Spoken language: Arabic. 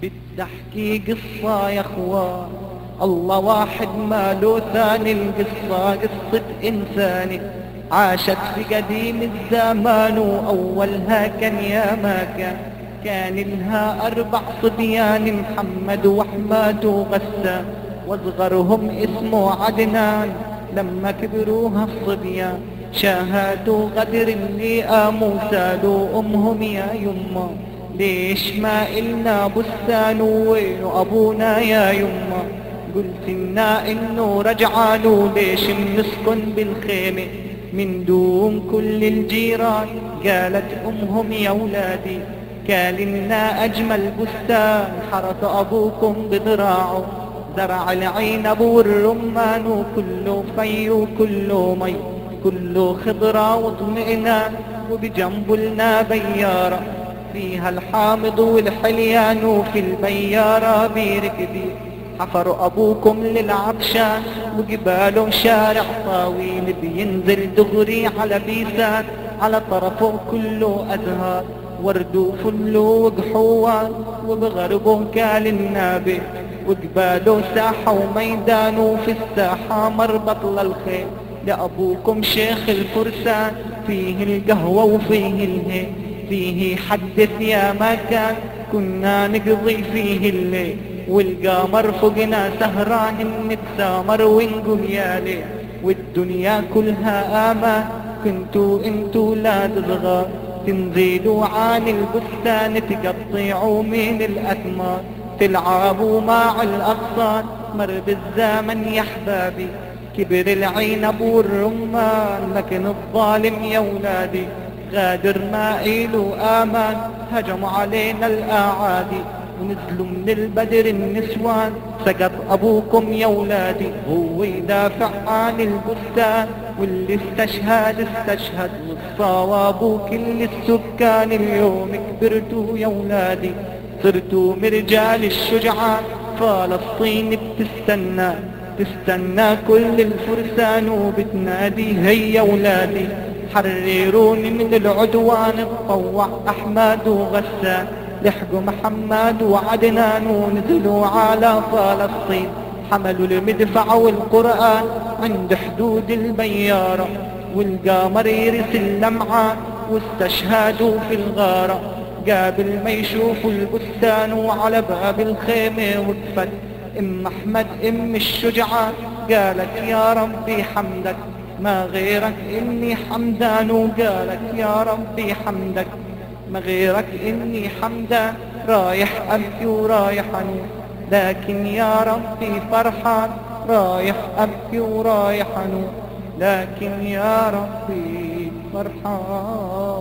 بتحكي قصة يا اخوان، الله واحد ما له ثاني. القصة قصة انساني عاشت في قديم الزمان، واولها كان يا ما كان لها 4 صبيان، محمد واحمد وغسان، واصغرهم اسمه عدنان. لما كبروها الصبيان شاهدوا غدر اللي قاموا، سالوا امهم يا يما ليش ما إلنا بستان، وين أبونا يا يما؟ قلت لنا إنه رجعان، ليش بنسكن بالخيمة من دون كل الجيران؟ قالت أمهم يا ولادي كان لنا أجمل بستان، حرث أبوكم بذراعه، زرع العنب والرمان، وكله في وكله مي، كله خضرة واطمئنان، وبجنبه لنا بيارة فيها الحامض والحليان، وفي البيارة بيركبي حفر أبوكم للعطشان، وجباله شارع طويل بينزل دغري على بيسان، على طرفه كله أزهار ورد وفل وقحوان، وبغربه كال النابي، وجباله ساحة وميدان، وفي الساحة مربط للخيل لأبوكم شيخ الفرسان، فيه القهوة وفيه الهي، فيه حدث يا مكان كنا نقضي فيه الليل، والقمر فوقنا سهران نتسامر ونقول يا ليل، والدنيا كلها آمان. انتو لا صغار تنزلوا عن البستان، تقطعوا من الأثمار، تلعبوا مع الأغصان. مر بالزمن يا احبابي كبر العنب والرمان، لكن الظالم يا ولادي غادر ما إله آمان. هجموا علينا الأعادي ونزلوا من البدر النسوان، سقط أبوكم يا ولادي هو يدافع عن البستان، واللي استشهد والصواب كل السكان. اليوم كبرتوا يا ولادي صرتوا من رجال الشجعان، فلسطين تستنى كل الفرسان، وبتنادي هيا ولادي حرروني من العدوان. اتطوع أحمد وغسان لحقوا محمد وعدنان، ونزلوا على فلسطين حملوا المدفع والقرآن عند حدود البيارة، والقمر يرسل لمعان، واستشهدوا في الغارة قابل ما يشوفوا البستان. وعلى باب الخيمة وقفت ام احمد ام الشجعان، قالت يا ربي حمدك ما غيرك إني حمدان، وقالك يا ربي حمدك ما غيرك إني حمدان. رايح أبكي ورايح أنوح لكن يا ربي فرحان، رايح أبكي ورايح أنوح لكن يا ربي فرحان.